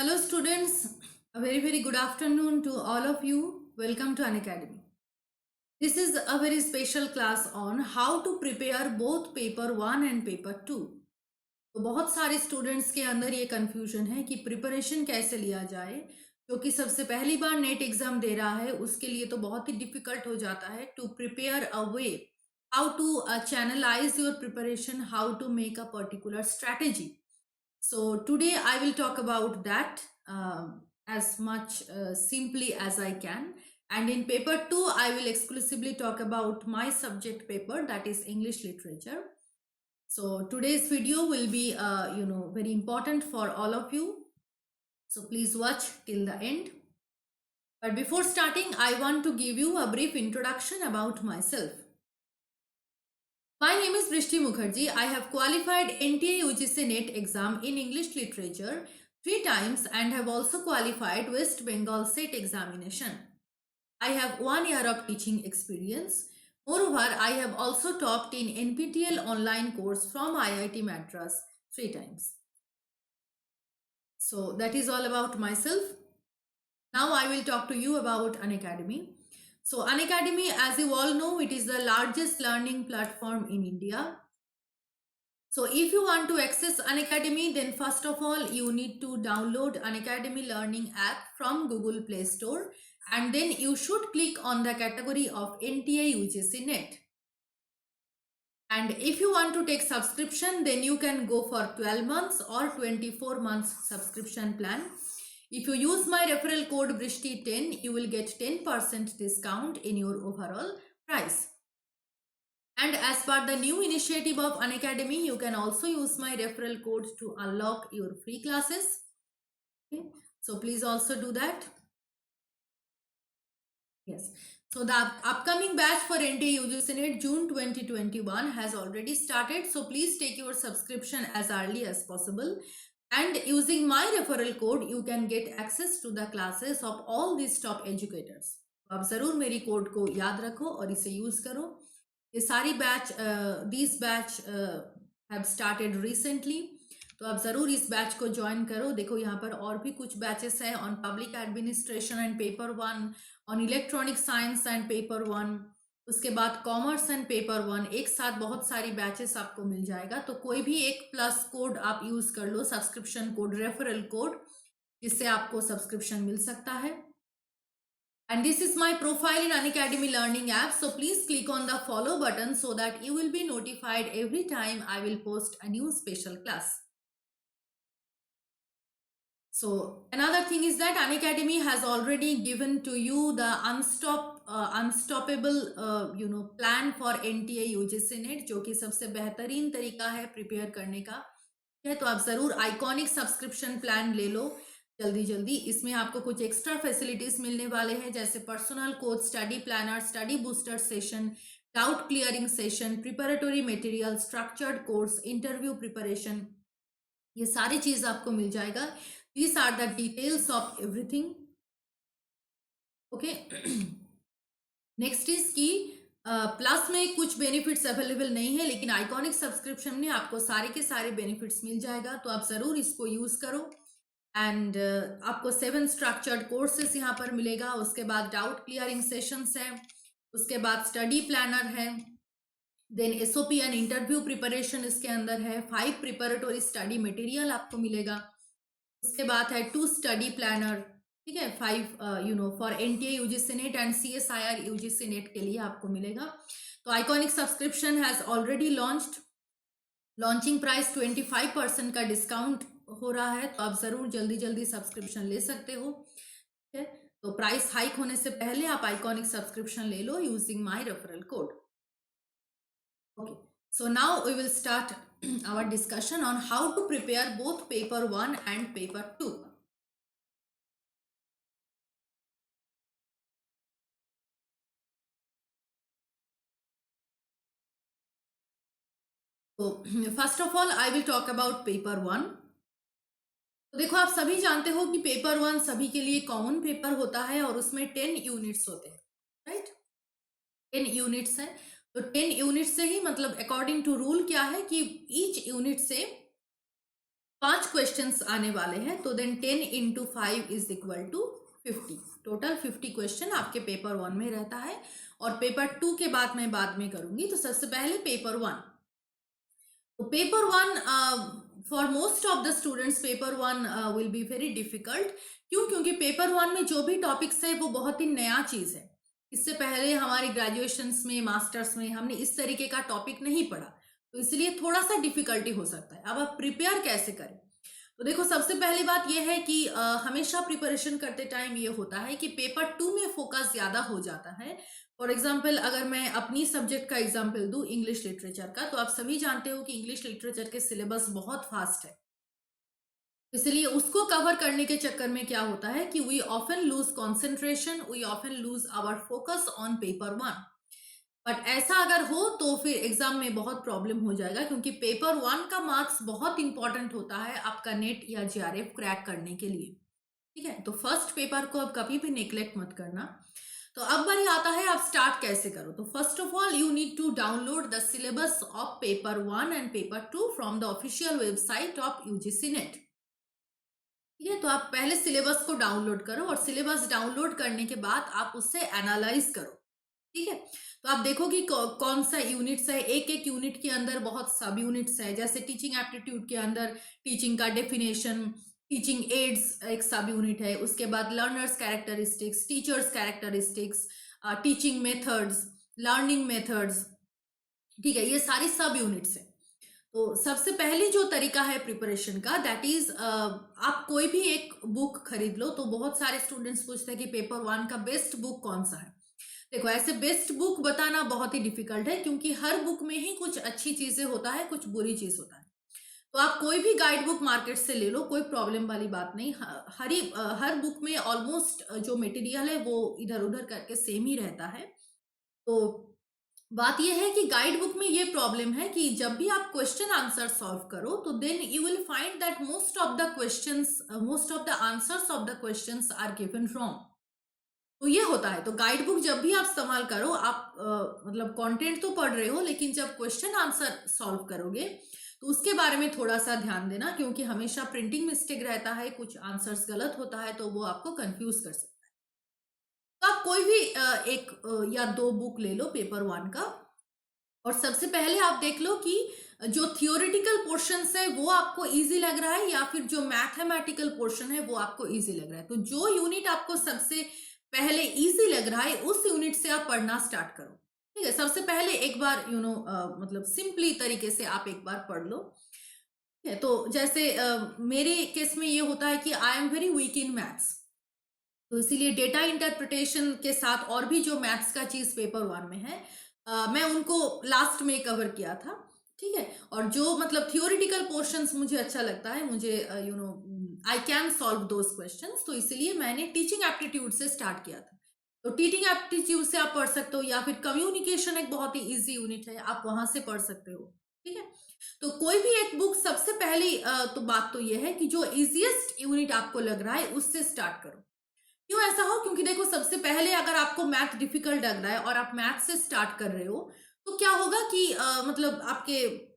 Hello students, a very good afternoon to all of you. Welcome to Unacademy. This is a very special class on how to prepare both paper 1 and paper 2. तो बहुत सारे students के अंदर ये confusion है कि preparation कैसे लिया जाए, क्योंकि सबसे पहली बार नेट एग्जाम दे रहा है उसके लिए तो बहुत ही डिफिकल्ट हो जाता है to prepare a way how to channelize your preparation, how to make a particular strategy. So today I will talk about that as much simply as I can. And in paper 2, I will exclusively talk about my subject paper, that is English literature. So today's video will be, very important for all of you. So please watch till the end. But before starting, I want to give you a brief introduction about myself. My name is Brishti Mukherjee. I have qualified NTA UGC NET exam in English literature 3 times and have also qualified West Bengal SET examination. I have 1 year of teaching experience. Moreover, I have also topped in NPTEL online course from IIT Madras 3 times. So that is all about myself. Now I will talk to you about Unacademy. So Unacademy, as you all know, it is the largest learning platform in India. So if you want to access Unacademy, then first of all, you need to download Unacademy Learning app from Google Play Store, and then you should click on the category of NTA UGC NET. And if you want to take subscription, then you can go for 12 months or 24 months subscription plan. If you use my referral code Brishti10, you will get 10% discount in your overall price. And as per the new initiative of Unacademy, you can also use my referral code to unlock your free classes. Okay. So please also do that. Yes. So the upcoming batch for NTA UGC NET June 2021 has already started. So please take your subscription as early as possible. And using my referral code, you can get access to the classes of all these top educators. आप ज़रूर मेरी code को याद रखो और इसे use करो. ये सारी batch this batch have started recently, तो आप ज़रूर इस बैच को ज्वाइन करो. देखो यहाँ पर और भी कुछ बैचेस हैं on public administration and paper 1, on electronic science and paper 1, उसके बाद कॉमर्स एंड पेपर 1. एक साथ बहुत सारी बैचेस आपको मिल जाएगा. तो कोई भी एक प्लस कोड आप यूज़ कर लो, सब्सक्रिप्शन कोड, रेफरल कोड, जिससे आपको सब्सक्रिप्शन मिल सकता है. And this is my profile in Unacademy Learning app. So please click on the follow button so that you will be notified every time I will post a new special class. So another thing is that Unacademy has already given to you the unstoppable plan for NTA UGC NET, जो कि सबसे बेहतरीन तरीका है prepare करने का है. तो आप ज़रूर आइकॉनिक सब्सक्रिप्शन प्लान ले लो जल्दी. इसमें आपको कुछ एक्स्ट्रा फैसिलिटीज मिलने वाले हैं, जैसे personal coach, study planner, study booster session, doubt clearing session, preparatory material, structured course, interview preparation, ये सारी चीज आपको मिल जाएगा. These are the details of everything. Okay. Next is key plus में कुछ बेनिफिट्स अवेलेबल नहीं है, लेकिन आइकॉनिक सब्सक्रिप्शन में आपको सारे के सारे बेनिफिट्स मिल जाएगा. तो आप ज़रूर इसको यूज़ करो. एंड आपको 7 स्ट्रक्चर्ड कोर्सेस यहाँ पर मिलेगा. उसके बाद डाउट क्लियरिंग सेशंस हैं, उसके बाद स्टडी प्लानर है, then SOP and interview preparation इसके अंदर है, 5 प्रिपरेटरी स्टडी मटेरियल आपको मिलेगा. उसके बाद है 2 स्टडी प्लानर, ठीक है, 5 for NTA UGC net and CSIR UGC net के लिए आपको मिलेगा. तो iconic subscription has already launched. Launching price 25% का डिस्काउंट हो रहा है, तो आप ज़रूर जल्दी सब्सक्रिप्शन ले सकते हो. ठीक है, तो प्राइस हाइक होने से पहले आप आइकॉनिक सब्सक्रिप्शन ले लो using my referral code. Okay, so now we will start our discussion on how to prepare both paper 1 and paper 2. So first of all I will talk about paper 1. तो देखो, आप सभी जानते हो कि paper 1 सभी के लिए कॉमन पेपर होता है और उसमें 10 यूनिट्स होते हैं, राइट. 10 यूनिट्स है, तो 10 यूनिट से ही मतलब अकॉर्डिंग टू रूल क्या है कि ईच यूनिट से 5 क्वेश्चंस आने वाले हैं, तो then 10 into 5 is equal to 50। Total 50 question आपके पेपर 1 में रहता है, और पेपर 2 के बाद मैं बाद में करूंगी। तो सबसे पहले पेपर 1। तो paper 1 for most of the students paper 1 will be very difficult. क्यों? क्योंकि पेपर 1 में जो भी टॉपिक्स है वो बहुत ही नया चीज है। इससे पहले हमारी ग्रेजुएशंस में, मास्टर्स में हमने इस तरीके का टॉपिक नहीं पढ़ा, तो इसलिए थोड़ा सा डिफिकल्टी हो सकता है। अब आप प्रिपेयर कैसे करें? तो देखो, सबसे पहली बात यह है कि हमेशा प्रिपरेशन करते टाइम ये होता है कि पेपर 2 में फोकस ज्यादा हो जाता है। फॉर एग्जाम्पल, अगर मैं अपनी सब्जेक्ट का एग्जाम्पल दूं, इंग्लिश लिटरेचर का, तो आप सभी जानते हो कि इंग्लिश लिटरेचर के सिलेबस बहुत फास्ट है। इसलिए उसको कवर करने के चक्कर में क्या होता है कि we often lose concentration, we often lose our focus on paper 1। But ऐसा अगर हो तो फिर एग्जाम में बहुत प्रॉब्लम हो जाएगा, क्योंकि पेपर 1 का मार्क्स बहुत इंपॉर्टेंट होता है आपका नेट या जीआरएफ क्रैक करने के लिए। ठीक है, तो फर्स्ट पेपर को अब कभी भी नेग्लेक्ट मत करना। तो अब बारी आता है आप स्टार्ट कैसे करो। तो first of all you need to download the syllabus of paper 1 and paper 2 from the official website of UGC NET. ठीक है, तो आप पहले सिलेबस को डाउनलोड करो, और सिलेबस डाउनलोड करने के बाद आप उससे एनालाइज करो। ठीक है, तो आप देखो कि कौन सा यूनिट्स है। एक एक यूनिट के अंदर बहुत सब यूनिट्स है। जैसे टीचिंग एप्टीट्यूड के अंदर टीचिंग का डेफिनेशन, टीचिंग एड्स एक सब यूनिट है। उसके बाद learners characteristics, teachers characteristics, teaching methods, learning methods. ठीक है, ये सारी सब यूनिट्स है। तो सबसे पहले जो तरीका है प्रिपरेशन का, दैट इज आप कोई भी एक बुक खरीद लो। तो बहुत सारे स्टूडेंट्स पूछते हैं कि पेपर 1 का बेस्ट बुक कौन सा है। देखो, ऐसे बेस्ट बुक बताना बहुत ही डिफिकल्ट है, क्योंकि हर बुक में ही कुछ अच्छी चीजें होता है, कुछ बुरी चीज होता है। तो आप कोई भी गाइड बुक मार्केट से ले लो, कोई प्रॉब्लम वाली बात नहीं। हर बुक में ऑलमोस्ट जो मटेरियल है वो इधर उधर करके सेम ही रहता है। तो बात यह है कि गाइड बुक में ये प्रॉब्लम है कि जब भी आप क्वेश्चन आंसर सॉल्व करो, तो then you will find that most of the answers of the questions are given wrong. तो ये होता है। तो गाइड बुक जब भी आप इस्तेमाल करो, आप मतलब कंटेंट तो पढ़ रहे हो, लेकिन जब क्वेश्चन आंसर सॉल्व करोगे तो उसके बारे में थोड़ा सा ध्यान देना, क्योंकि हमेशा प्रिंटिंग मिस्टेक रहता है, कुछ आंसर्स गलत होता है, तो वो आपको कंफ्यूज कर सकता है। तो आप कोई भी एक या दो बुक ले लो पेपर 1 का, और सबसे पहले आप देख लो कि जो थियोरेटिकल पोर्शंस है वो आपको इजी लग रहा है, या फिर जो मैथमेटिकल पोर्शन है वो आपको इजी लग रहा है। तो जो यूनिट आपको सबसे पहले इजी लग रहा है, उस यूनिट से आप पढ़ना स्टार्ट करो। ठीक है, सबसे पहले एक बार मतलब सिंपली तरीके से आप एक बार पढ़ लो। ठीक है, तो जैसे मेरे केस में ये होता है कि I am very weak in maths, तो इसीलिए डेटा इंटरप्रिटेशन के साथ और भी जो मैथ्स का चीज पेपर 1 में है, मैं उनको लास्ट में कवर किया था। ठीक है, और जो मतलब थियोरिटिकल पोर्शंस मुझे अच्छा लगता है, मुझे I can solve those questions, तो इसलिए मैंने टीचिंग एप्टीट्यूड से स्टार्ट किया था। तो टीचिंग एप्टीट्यूड से आप पढ़ सकते हो, या फिर कम्युनिकेशन एक बहुत ही इजी यूनिट है, आप वहां से पढ़ सकते हो। ठीक है, तो कोई भी एक बुक सबसे पहली तो बात तो यह है कि जो इजिएस्ट यूनिट आपको लग रहा है उससे स्टार्ट करो। क्यों ऐसा हो? क्योंकि देखो, सबसे पहले अगर आपको मैथ डिफिकल्ट लग रहा है और आप मैथ से स्टार्ट कर रहे हो, तो क्या होगा कि मतलब आपके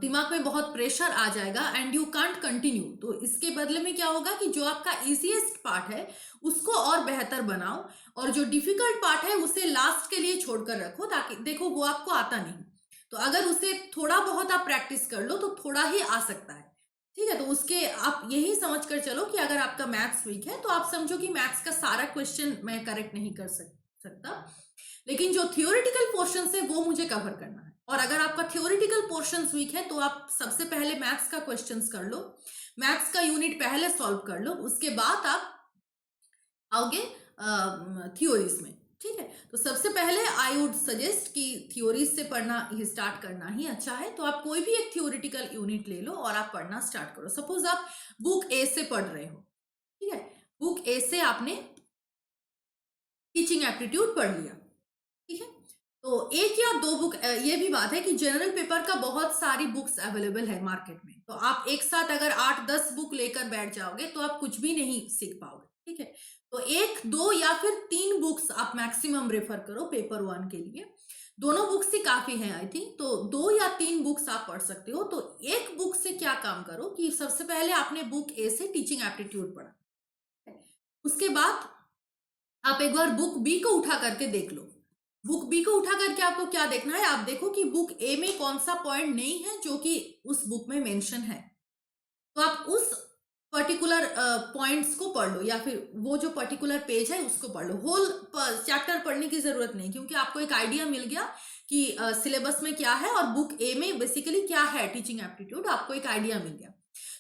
दिमाग में बहुत प्रेशर आ जाएगा एंड यू कांट कंटिन्यू। तो इसके बदले में क्या होगा कि जो आपका इजीएस्ट पार्ट है उसको और बेहतर बनाओ, और जो डिफिकल्ट पार्ट है उसे लास्ट के लिए छोड़कर रखो, ताकि देखो वो आपको आता नहीं, तो अगर उसे थोड़ा बहुत आप प्रैक्टिस कर लो तो थोड़ा ही आ सकता है। ठीक है, तो उसके आप यही समझ कर चलो कि अगर आपका मैथ्स वीक है तो आप समझो कि मैथ्स का सारा क्वेश्चन मैं करेक्ट नहीं कर सकता, लेकिन जो थियोरिटिकल पोर्शन है वो मुझे कवर करना है। और अगर आपका थियोरिटिकल पोर्शन वीक है तो आप सबसे पहले मैथ्स का क्वेश्चंस कर लो, मैथ्स का यूनिट पहले सॉल्व कर लो, उसके बाद आप आओगे थियोरीज में। ठीक है, तो सबसे पहले आई वुड सजेस्ट कि थियोरीज से पढ़ना ही स्टार्ट करना ही अच्छा है। तो आप कोई भी एक थियोरिटिकल यूनिट ले लो और आप पढ़ना स्टार्ट करो। सपोज आप बुक ए से पढ़ रहे हो। ठीक है, बुक ए से आपने टीचिंग एप्टीट्यूड पढ़ लिया। ठीक है, तो एक या दो बुक, ये भी बात है कि जनरल पेपर का बहुत सारी बुक्स अवेलेबल है मार्केट में, तो आप एक साथ अगर 8-10 बुक लेकर बैठ जाओगे तो आप कुछ भी नहीं सीख पाओगे। ठीक है, तो एक दो या फिर 3 बुक्स आप मैक्सिमम रेफर करो पेपर 1 के लिए। दोनों बुक्स ही काफी हैं आई थिंक, तो 2 या 3 बुक्स आप पढ़ सकते हो। तो एक बुक से क्या काम करो कि सबसे पहले आपने बुक ए से टीचिंग एप्टीट्यूड पढ़ा, उसके बाद आप एक बार बुक बी को उठा करके देख लो। बुक बी को उठा करके आपको क्या देखना है, आप देखो कि बुक ए में कौन सा पॉइंट नहीं है जो कि उस बुक में मेंशन है, तो आप उस पर्टिकुलर पॉइंट्स को पढ़ लो, या फिर वो जो पर्टिकुलर पेज है उसको पढ़ लो। होल चैप्टर पढ़ने की जरूरत नहीं, क्योंकि आपको एक आइडिया मिल गया कि सिलेबस में क्या है और बुक ए में बेसिकली क्या है टीचिंग एप्टीट्यूड, आपको एक आइडिया मिल गया।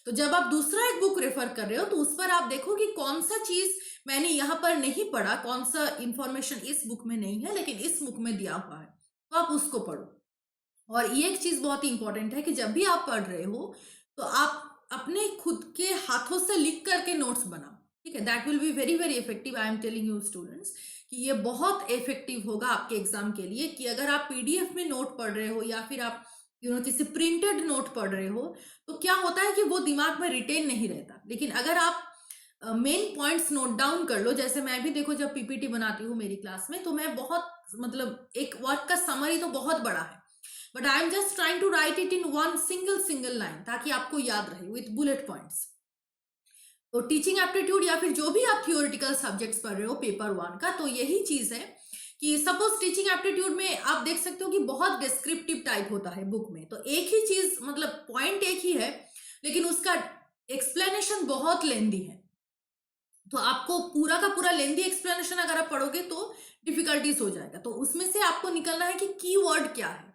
तो जब आप दूसरा एक बुक रेफर कर रहे हो तो उस पर आप देखो कि कौन सा चीज मैंने यहाँ पर नहीं पढ़ा, कौन सा इंफॉर्मेशन इस बुक में नहीं है लेकिन इस बुक में दिया हुआ है, तो आप उसको पढ़ो। और ये एक चीज बहुत ही इंपॉर्टेंट है कि जब भी आप पढ़ रहे हो तो आप अपने खुद के हाथों से लिख करके नोट्स बनाओ, ठीक है। That will be very very effective. I am telling you students कि ये बहुत इफेक्टिव होगा आपके एग्जाम के लिए, कि अगर आप पीडीएफ में नोट पढ़ रहे हो या फिर आप किसी प्रिंटेड नोट पढ़ रहे हो, तो क्या होता है कि वो दिमाग में रिटेन नहीं रहता। लेकिन अगर आप मेन पॉइंट्स नोट डाउन कर लो, जैसे मैं भी देखो जब पीपीटी बनाती हूँ मेरी क्लास में, तो मैं बहुत मतलब एक वर्क का समरी तो बहुत बड़ा है, but I am just trying to write it in one single line, ताकि आपको याद रहे विथ बुलेट पॉइंट्स। तो टीचिंग एप्टीट्यूड या फिर जो भी आप थियोरिटिकल सब्जेक्ट्स पढ़ रहे हो पेपर 1 का, तो यही चीज है कि सपोज टीचिंग एप्टीट्यूड में आप देख सकते हो कि बहुत डिस्क्रिप्टिव टाइप होता है बुक में, तो एक ही चीज मतलब पॉइंट एक ही है लेकिन उसका एक्सप्लेनेशन बहुत लेंदी है। तो आपको पूरा का पूरा लेंदी एक्सप्लेनेशन अगर आप पढ़ोगे तो डिफिकल्टीज हो जाएगा। तो उसमें से आपको निकलना है कि कीवर्ड क्या है,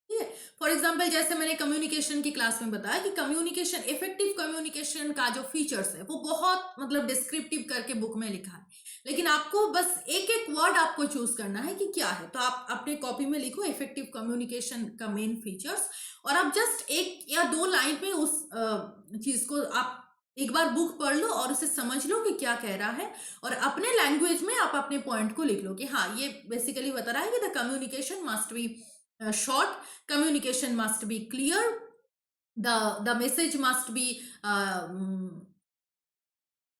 ठीक है। फॉर एग्जाम्पल जैसे मैंने कम्युनिकेशन की क्लास में बताया कि कम्युनिकेशन, इफेक्टिव कम्युनिकेशन का जो फीचर्स है वो बहुत मतलब डिस्क्रिप्टिव करके बुक में लिखा है, लेकिन आपको बस एक एक वर्ड आपको चूज करना है कि क्या है। तो आप अपने कॉपी में लिखो इफेक्टिव कम्युनिकेशन का मेन फीचर्स, और आप जस्ट 1 या 2 लाइन में उस चीज को आप एक बार बुक पढ़ लो और उसे समझ लो कि क्या कह रहा है, और अपने लैंग्वेज में आप अपने पॉइंट को लिख लो कि हाँ ये बेसिकली बता रहा है कि the communication must be short, communication must be clear, the message must be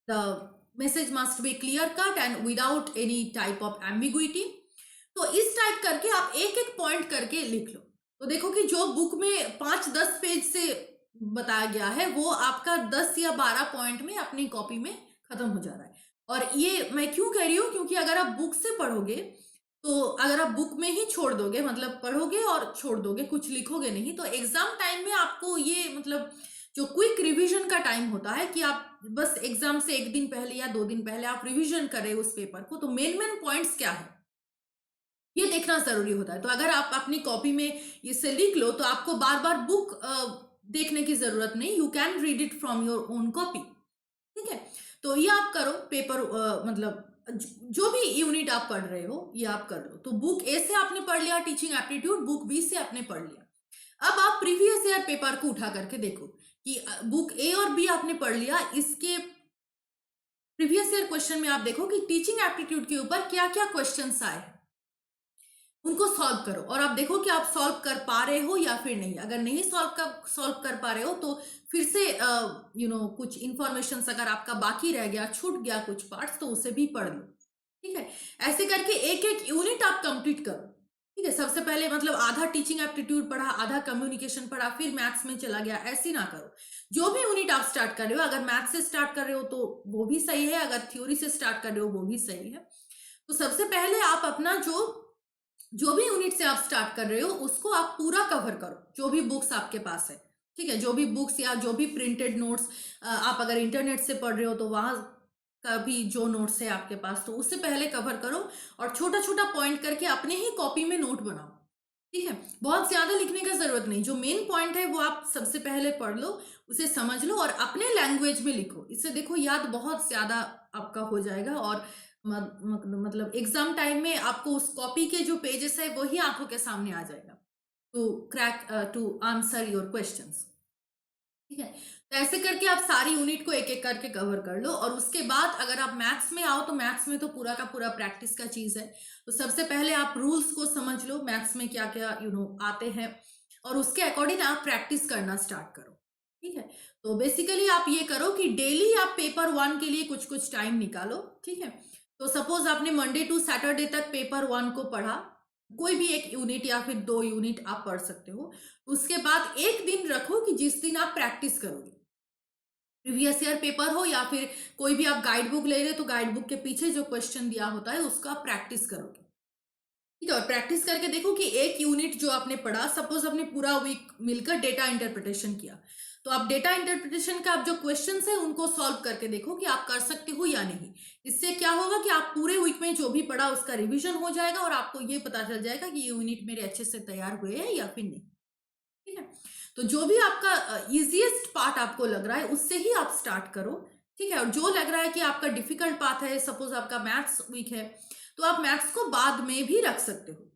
the message must be clear cut and without any type of ambiguity। तो इस टाइप करके आप एक एक पॉइंट करके लिख लो। तो देखो कि जो बुक में 5-10 पेज से बताया गया है वो आपका 10 या 12 पॉइंट में अपनी कॉपी में खत्म हो जा रहा है। और ये मैं क्यों कह रही हूँ, क्योंकि अगर आप बुक से पढ़ोगे तो अगर आप बुक में ही छोड़ दोगे, मतलब पढ़ोगे और छोड़ दोगे, कुछ लिखोगे नहीं, तो एग्जाम टाइम में आपको ये मतलब जो क्विक रिवीजन का टाइम होता है कि आप बस एग्जाम से 1 दिन पहले या 2 दिन पहले आप रिवीजन करें उस पेपर को, तो मेन मेन पॉइंट्स क्या है ये देखना जरूरी होता है। तो अगर आप अपनी कॉपी में इसे लिख लो तो आपको बार बार बुक देखने की जरूरत नहीं, you can read it from your own copy, ठीक है। तो ये आप करो पेपर मतलब जो भी यूनिट आप पढ़ रहे हो ये आप कर लो। तो बुक ए से आपने पढ़ लिया टीचिंग एप्टीट्यूड, बुक बी से आपने पढ़ लिया। अब आप प्रीवियस ईयर पेपर को उठा करके देखो कि बुक ए और बी आपने पढ़ लिया, इसके प्रीवियस ईयर क्वेश्चन में आप देखो कि टीचिंग एप्टीट्यूड के ऊपर क्या क्या क्वेश्चंस आए हैं, उनको सॉल्व करो और आप देखो कि आप सॉल्व कर पा रहे हो या फिर नहीं। अगर नहीं सॉल्व कर पा रहे हो तो फिर से कुछ इंफॉर्मेशन अगर आपका बाकी रह गया, छूट गया कुछ पार्ट्स, तो उसे भी पढ़ लो, ठीक है। ऐसे करके एक एक यूनिट आप कंप्लीट करो, ठीक है। सबसे पहले मतलब आधा टीचिंग एप्टीट्यूड पढ़ा, आधा कम्युनिकेशन पढ़ा, फिर मैथ्स में चला गया, ऐसी ना करो। जो भी यूनिट आप स्टार्ट कर रहे हो, अगर मैथ्स से स्टार्ट कर रहे हो तो वो भी सही है, अगर थ्योरी से स्टार्ट कर रहे हो वो भी सही है। तो सबसे पहले आप अपना जो भी यूनिट से आप स्टार्ट कर रहे हो उसको आप पूरा कवर करो, जो भी बुक्स आपके पास है, ठीक है। जो भी बुक्स या जो भी प्रिंटेड नोट्स आप अगर इंटरनेट से पढ़ रहे हो तो वहां का भी जो नोट्स है आपके पास, तो उससे पहले कवर करो और छोटा छोटा पॉइंट करके अपने ही कॉपी में नोट बनाओ, ठीक है। बहुत ज्यादा लिखने का जरूरत नहीं, जो मेन पॉइंट है वो आप सबसे पहले पढ़ लो, उसे समझ लो और अपने लैंग्वेज में लिखो। इससे देखो याद बहुत ज्यादा आपका हो जाएगा और मतलब एग्जाम टाइम में आपको उस कॉपी के जो पेजेस है वही आंखों के सामने आ जाएगा टू आंसर योर क्वेश्चंस, ठीक है। तो ऐसे करके आप सारी यूनिट को एक एक करके कवर कर लो और उसके बाद अगर आप मैथ्स में आओ तो मैथ्स में तो पूरा का पूरा प्रैक्टिस का चीज है। तो सबसे पहले आप रूल्स को समझ लो, मैथ्स में क्या क्या आते हैं, और उसके अकॉर्डिंग आप प्रैक्टिस करना स्टार्ट करो, ठीक है। तो बेसिकली आप ये करो कि डेली आप पेपर 1 के लिए कुछ कुछ टाइम निकालो, ठीक है। तो सपोज आपने मंडे टू सैटरडे तक पेपर 1 को पढ़ा, कोई भी एक यूनिट या फिर 2 यूनिट आप पढ़ सकते हो। उसके बाद एक दिन रखो कि जिस दिन आप प्रैक्टिस करोगे। प्रीवियस ईयर पेपर हो या फिर कोई भी आप गाइड बुक ले रहे हो तो गाइड बुक के पीछे जो क्वेश्चन दिया होता है उसका आप प्रैक्टिस करोगे। ठीक है, और प्रैक्टिस करके देखो कि एक यूनिट जो आपने पढ़ा, सपोज आपने पूरा वीक मिलकर डेटा इंटरप्रिटेशन किया, तो आप डेटा इंटरप्रिटेशन का आप जो क्वेश्चंस है उनको सॉल्व करके देखो कि आप कर सकते हो या नहीं। इससे क्या होगा कि आप पूरे वीक में जो भी पढ़ा उसका रिवीजन हो जाएगा और आपको ये पता चल जाएगा कि ये यूनिट मेरे अच्छे से तैयार हुए हैं या फिर नहीं। ठीक है, तो जो भी आपका इजीएस्ट पार्ट आपको लग रहा है उससे ही आप स्टार्ट करो। ठीक है, और जो लग रहा है कि आपका डिफिकल्ट पार्ट है, सपोज आपका मैथ्स वीक है, तो आप मैथ्स को बाद में भी रख सकते हो।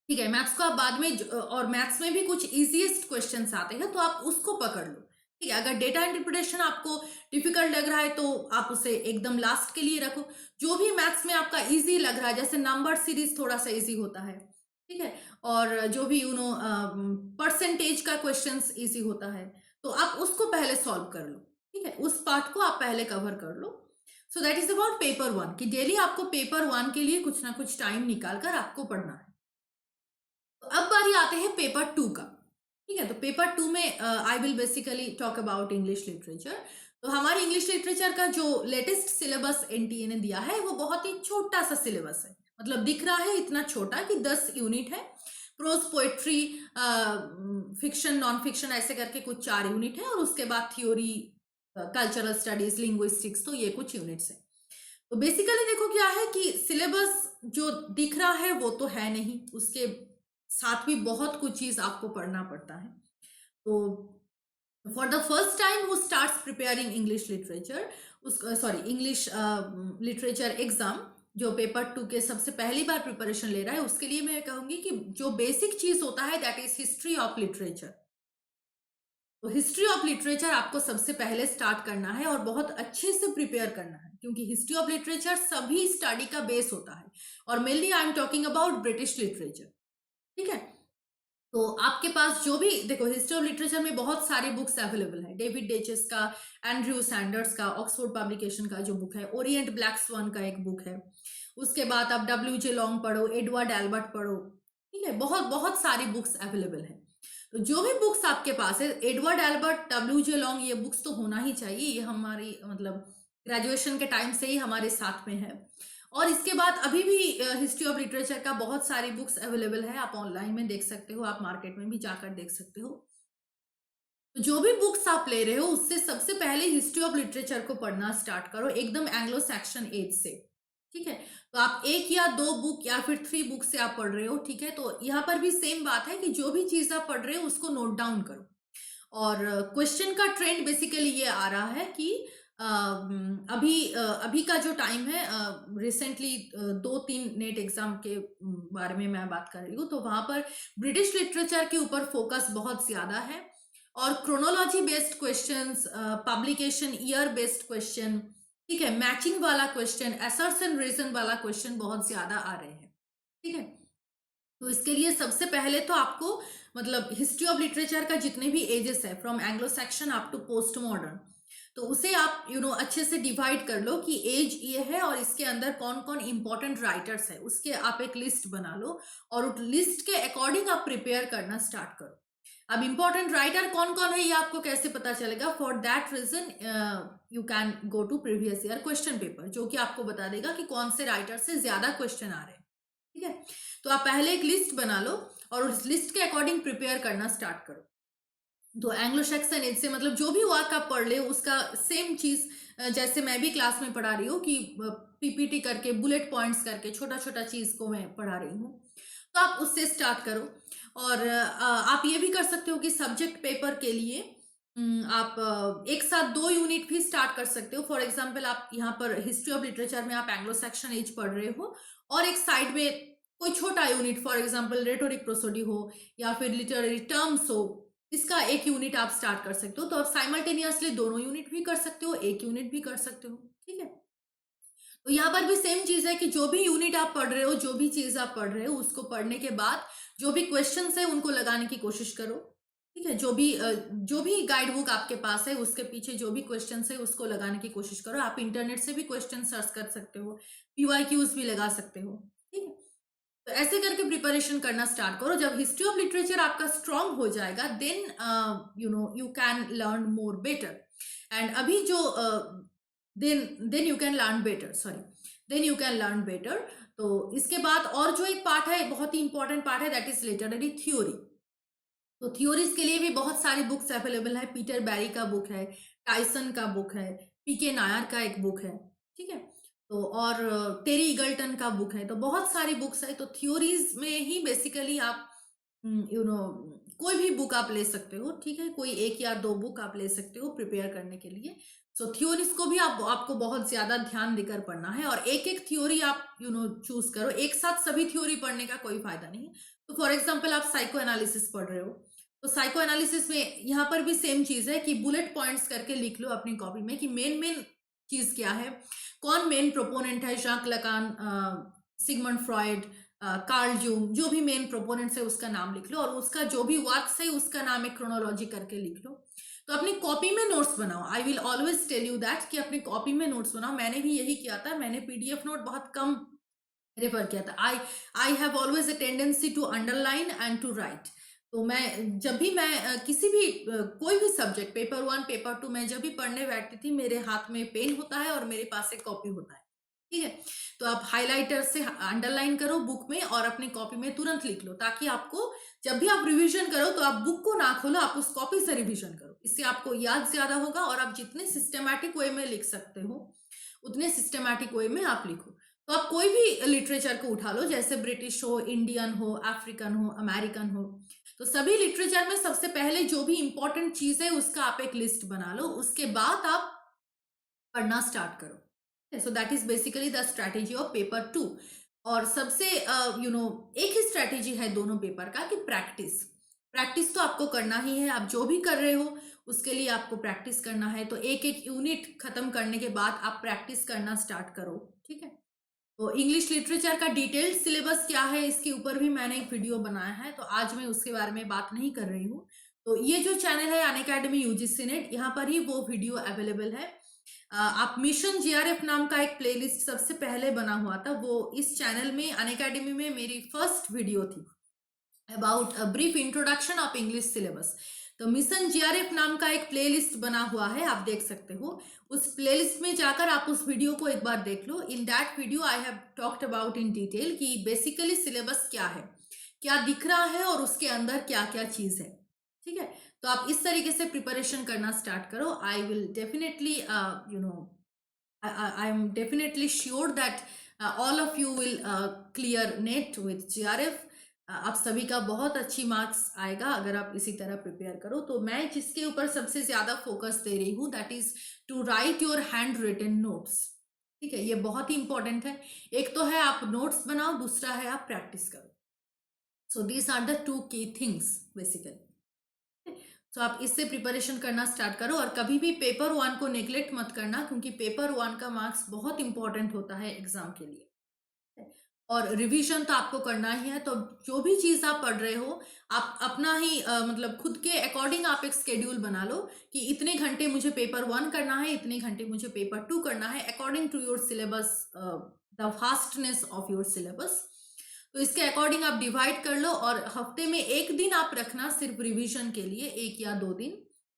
ठीक है, मैथ्स को आप बाद में और मैथ्स में भी कुछ इजीएस्ट क्वेश्चंस आते हैं तो आप उसको पकड़ लो। ठीक है, अगर डेटा इंटरप्रिटेशन आपको डिफिकल्ट लग रहा है तो आप उसे एकदम लास्ट के लिए रखो। जो भी मैथ्स में आपका इजी लग रहा है, जैसे नंबर सीरीज थोड़ा सा इजी होता है। ठीक है, और जो भी परसेंटेज का क्वेश्चंस इजी होता है, तो आप उसको पहले सॉल्व कर लो। ठीक है, उस पार्ट को आप पहले कवर कर लो। So that is about paper one, कि डेली आपको पेपर वन के लिए कुछ ना कुछ टाइम निकाल कर आपको पढ़ना है। तो अब बारी आते हैं पेपर टू का। ठीक है, तो पेपर टू में I will basically talk about English literature. तो हमारे इंग्लिश लिटरेचर का जो लेटेस्ट सिलेबस एनटीए ने दिया है वो बहुत ही छोटा सा सिलेबस है। मतलब दिख रहा है इतना छोटा कि 10 यूनिट है। Prose, poetry, fiction, non fiction ऐसे करके कुछ 4 यूनिट है और उसके बाद थ्योरी, कल्चरल स्टडीज, लिंग्विस्टिक्स, तो ये कुछ यूनिट्स है। तो बेसिकली देखो क्या है कि सिलेबस जो दिख रहा है वो तो है नहीं, उसके साथ भी बहुत कुछ चीज आपको पढ़ना पड़ता है। तो for the first time who starts preparing English literature, उस सॉरी इंग्लिश लिटरेचर एग्जाम, जो पेपर टू के सबसे पहली बार प्रिपरेशन ले रहा है, उसके लिए मैं कहूंगी कि जो बेसिक चीज होता है that is history of literature. तो हिस्ट्री ऑफ लिटरेचर आपको सबसे पहले स्टार्ट करना है और बहुत अच्छे से प्रिपेयर करना है, क्योंकि हिस्ट्री ऑफ लिटरेचर सभी स्टडी का बेस होता है। और mainly I am talking about British literature. ठीक है, तो आपके पास जो भी देखो, हिस्ट्री ऑफ लिटरेचर में बहुत सारी बुक्स अवेलेबल है। डेविड डेचेस का, एंड्रयू सैंडर्स का, ऑक्सफोर्ड पब्लिकेशन का जो बुक है, ओरिएंट ब्लैक स्वान का एक बुक है। उसके बाद आप डब्ल्यू जे लॉन्ग पढ़ो, एडवर्ड एल्बर्ट पढ़ो। ठीक है, बहुत बहुत सारी बुक्स अवेलेबल है। तो जो भी बुक्स आपके पास है, Edward Albert, W J long, ये बुक्स तो होना ही चाहिए। ये हमारी मतलब ग्रेजुएशन के टाइम से ही हमारे साथ में है। और इसके बाद अभी भी हिस्ट्री ऑफ लिटरेचर का बहुत सारी बुक्स अवेलेबल है, आप ऑनलाइन में देख सकते हो, आप मार्केट में भी जाकर देख सकते हो। तो जो भी बुक्स आप ले रहे हो उससे सबसे पहले हिस्ट्री ऑफ लिटरेचर को पढ़ना स्टार्ट करो, एकदम एंग्लो सैक्सन एज से। ठीक है, तो आप एक या दो बुक या फिर 3 बुक से आप पढ़ रहे हो। ठीक है, तो यहाँ पर भी सेम बात है कि जो भी चीज आप पढ़ रहे हो उसको नोट डाउन करो। और क्वेश्चन का ट्रेंड बेसिकली ये आ रहा है कि अभी का जो टाइम है, रिसेंटली 2-3 नेट एग्जाम के बारे में मैं बात कर रही हूँ, तो वहां पर ब्रिटिश लिटरेचर के ऊपर फोकस बहुत ज्यादा है। और chronology based questions, publication year based question, ठीक है, मैचिंग वाला क्वेश्चन, असर्शन रीजन वाला क्वेश्चन बहुत ज्यादा आ रहे हैं। ठीक है, तो इसके लिए सबसे पहले तो आपको मतलब हिस्ट्री ऑफ लिटरेचर का जितने भी एजेस है, from Anglo Saxon up to post modern, तो उसे आप अच्छे से डिवाइड कर लो कि एज ये है और इसके अंदर कौन कौन इंपॉर्टेंट राइटर्स है, उसके आप एक लिस्ट बना लो और उस लिस्ट के अकॉर्डिंग आप प्रिपेयर करना स्टार्ट करो। अब इंपॉर्टेंट राइटर कौन कौन है ये आपको कैसे पता चलेगा? For that reason you can go to previous year question paper, जो कि आपको बता देगा कि कौन से राइटर से ज्यादा क्वेश्चन आ रहे हैं। ठीक है, तो आप पहले एक लिस्ट बना लो और उस लिस्ट के अकॉर्डिंग प्रिपेयर करना स्टार्ट करो। तो एंग्लो सैक्सन एज से मतलब जो भी वर्क आप पढ़ ले उसका सेम चीज, जैसे मैं भी क्लास में पढ़ा रही हूँ कि पीपीटी करके, बुलेट पॉइंट्स करके, छोटा छोटा चीज को मैं पढ़ा रही हूँ, तो आप उससे स्टार्ट करो। और आप ये भी कर सकते हो कि सब्जेक्ट पेपर के लिए आप एक साथ 2 यूनिट भी स्टार्ट कर सकते हो। फॉर एग्जाम्पल आप यहाँ पर हिस्ट्री ऑफ लिटरेचर में आप एंग्लो सेक्शन एज पढ़ रहे हो और एक साइड में कोई छोटा unit, for example rhetoric prosody हो या फिर लिटरेरी टर्म्स हो, इसका एक यूनिट आप स्टार्ट कर सकते हो। तो आप साइमल्टेनियसली दोनों यूनिट भी कर सकते हो, एक यूनिट भी कर सकते हो। ठीक है, तो यहाँ पर भी सेम चीज है कि जो भी यूनिट आप पढ़ रहे हो, जो भी चीज आप पढ़ रहे हो, उसको पढ़ने के बाद जो भी क्वेश्चंस है उनको लगाने की कोशिश करो। ठीक है, जो भी गाइड बुक आपके पास है उसके पीछे जो भी क्वेश्चंस है उसको लगाने की कोशिश करो। आप इंटरनेट से भी क्वेश्चन सर्च कर सकते हो, पीवाईक्यूज भी लगा सकते हो। ठीक है, तो ऐसे करके प्रिपरेशन करना स्टार्ट करो। जब हिस्ट्री ऑफ लिटरेचर आपका स्ट्रांग हो जाएगा, then you can learn more better. And अभी जो then you can learn better, sorry, then you can learn better. तो इसके बाद और जो एक पार्ट है, बहुत ही इंपॉर्टेंट पार्ट है, दैट इज लिटरेरी थ्योरी। तो थ्योरीज के लिए भी बहुत सारी बुक्स अवेलेबल है। पीटर बैरी का बुक है, टाइसन का बुक है, पीके नायर का एक बुक है, ठीक है। तो और टेरी ईगल्टन का बुक है। तो बहुत सारी बुक्स है। तो थ्योरीज में ही बेसिकली आप कोई भी बुक आप ले सकते हो, ठीक है। कोई एक या दो बुक आप ले सकते हो प्रिपेयर करने के लिए। सो थ्योरीज को भी आपको बहुत ज्यादा ध्यान देकर पढ़ना है, और एक एक थ्योरी आप चूज करो। एक साथ सभी थ्योरी पढ़ने का कोई फायदा नहीं है। तो फॉर एग्जाम्पल आप साइको एनालिसिस पढ़ रहे हो, तो साइको एनालिसिस में यहाँ पर भी सेम चीज है कि बुलेट पॉइंट्स करके लिख लो अपनी कॉपी में कि मेन चीज क्या है, कौन मेन प्रोपोनेंट है, Jacques Lacan, Sigmund Freud, Carl Jung, जो भी मेन प्रोपोनेंट्स है उसका नाम लिख लो, और उसका जो भी वर्क्स है उसका नाम एक क्रोनोलॉजी करके लिख लो। तो अपनी कॉपी में नोट्स बनाओ। I will always tell you that कि अपनी कॉपी में नोट्स बनाओ। मैंने भी यही किया था। मैंने पीडीएफ नोट बहुत कम रेफर किया था। I have always a tendency to underline and to write. तो मैं जब भी मैं किसी भी कोई भी सब्जेक्ट, पेपर 1 पेपर 2, मैं जब भी पढ़ने बैठती थी, मेरे हाथ में पेन होता है और मेरे पास एक कॉपी होता है, ठीक है। तो आप हाइलाइटर से अंडरलाइन करो बुक में और अपनी कॉपी में तुरंत लिख लो, ताकि आपको जब भी आप रिवीजन करो तो आप बुक को ना खोलो, आप उस कॉपी से रिवीजन करो। इससे आपको याद ज्यादा होगा, और आप जितने सिस्टमैटिक वे में लिख सकते हो उतने सिस्टमैटिक वे में आप लिखो। तो आप कोई भी लिटरेचर को उठा लो, जैसे ब्रिटिश हो, इंडियन हो, अफ्रीकन हो, अमेरिकन हो। तो सभी लिटरेचर में सबसे पहले जो भी इंपॉर्टेंट चीज है उसका आप एक लिस्ट बना लो, उसके बाद आप पढ़ना स्टार्ट करो। सो that is basically the strategy of paper 2। और सबसे एक ही स्ट्रैटेजी है दोनों पेपर का कि प्रैक्टिस। प्रैक्टिस तो आपको करना ही है। आप जो भी कर रहे हो उसके लिए आपको प्रैक्टिस करना है। तो एक एक यूनिट खत्म करने के बाद आप प्रैक्टिस करना स्टार्ट करो, ठीक है। तो इंग्लिश लिटरेचर का डिटेल्ड सिलेबस क्या है, इसके ऊपर भी मैंने एक वीडियो बनाया है, तो आज मैं उसके बारे में बात नहीं कर रही हूँ। तो ये जो चैनल है अनअकैडमी यूजीसी नेट, यहाँ पर ही वो वीडियो अवेलेबल है। आप मिशन जीआरएफ नाम का एक प्लेलिस्ट सबसे पहले बना हुआ था, वो इस चैनल में अनअकैडमी में मेरी फर्स्ट वीडियो थी, about a brief introduction of English syllabus. तो मिशन जीआरएफ नाम का एक प्लेलिस्ट बना हुआ है, आप देख सकते हो। उस प्लेलिस्ट में जाकर आप उस वीडियो को एक बार देख लो। In that video I have talked about in detail कि बेसिकली सिलेबस क्या है, क्या दिख रहा है, और उसके अंदर क्या क्या चीज है, ठीक है। तो आप इस तरीके से प्रिपरेशन करना स्टार्ट करो। I will definitely I am definitely sure that all of you will clear NET with GRF। आप सभी का बहुत अच्छी मार्क्स आएगा अगर आप इसी तरह प्रिपेयर करो। तो मैं जिसके ऊपर सबसे ज्यादा फोकस दे रही हूँ, that is to write your handwritten notes, ठीक है। ये बहुत ही इंपॉर्टेंट है। एक तो है आप नोट्स बनाओ, दूसरा है आप प्रैक्टिस करो। So these are the two key things basically. तो आप इससे प्रिपरेशन करना स्टार्ट करो, और कभी भी पेपर 1 को नेग्लेक्ट मत करना, क्योंकि पेपर 1 का मार्क्स बहुत इंपॉर्टेंट होता है एग्जाम के लिए। और रिवीजन तो आपको करना ही है। तो जो भी चीज आप पढ़ रहे हो, आप अपना ही मतलब खुद के अकॉर्डिंग आप एक स्केड्यूल बना लो कि इतने घंटे मुझे पेपर 1 करना है, इतने घंटे मुझे पेपर 2 करना है, according to your syllabus, the fastness of your syllabus. तो इसके अकॉर्डिंग आप डिवाइड कर लो, और हफ्ते में एक दिन आप रखना सिर्फ रिवीजन के लिए, 1 या 2 दिन,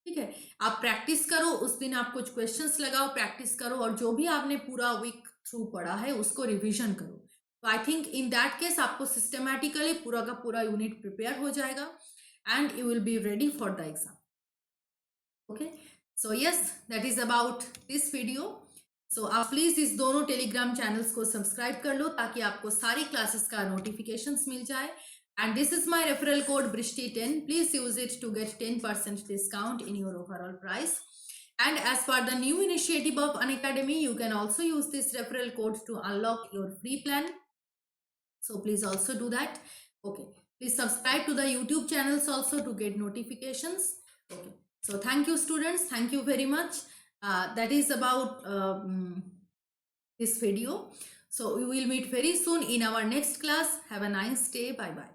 ठीक है। आप प्रैक्टिस करो, उस दिन आप कुछ क्वेश्चंस लगाओ, प्रैक्टिस करो, और जो भी आपने पूरा वीक थ्रू पढ़ा है उसको रिवीजन करो। तो I think in that case आपको सिस्टमैटिकली पूरा का पूरा यूनिट प्रिपेयर हो जाएगा, and you will be ready for the exam. Okay, so yes, that is about this video. So आप प्लीज इस दोनों टेलीग्राम चैनल्स को सब्सक्राइब कर लो, ताकि आपको सारी क्लासेस का नोटिफिकेशंस मिल जाए। And this is my referral code BRISHTI10। Please use it to get 10% discount in your overall price. And as per the new initiative of Unacademy, you can also use this referral code to unlock your free plan. So please also do that. Okay, please subscribe to the YouTube channels also to get notifications. Okay, so thank you students, thank you very much. That is about this video. So we will meet very soon in our next class. Have a nice day. Bye bye.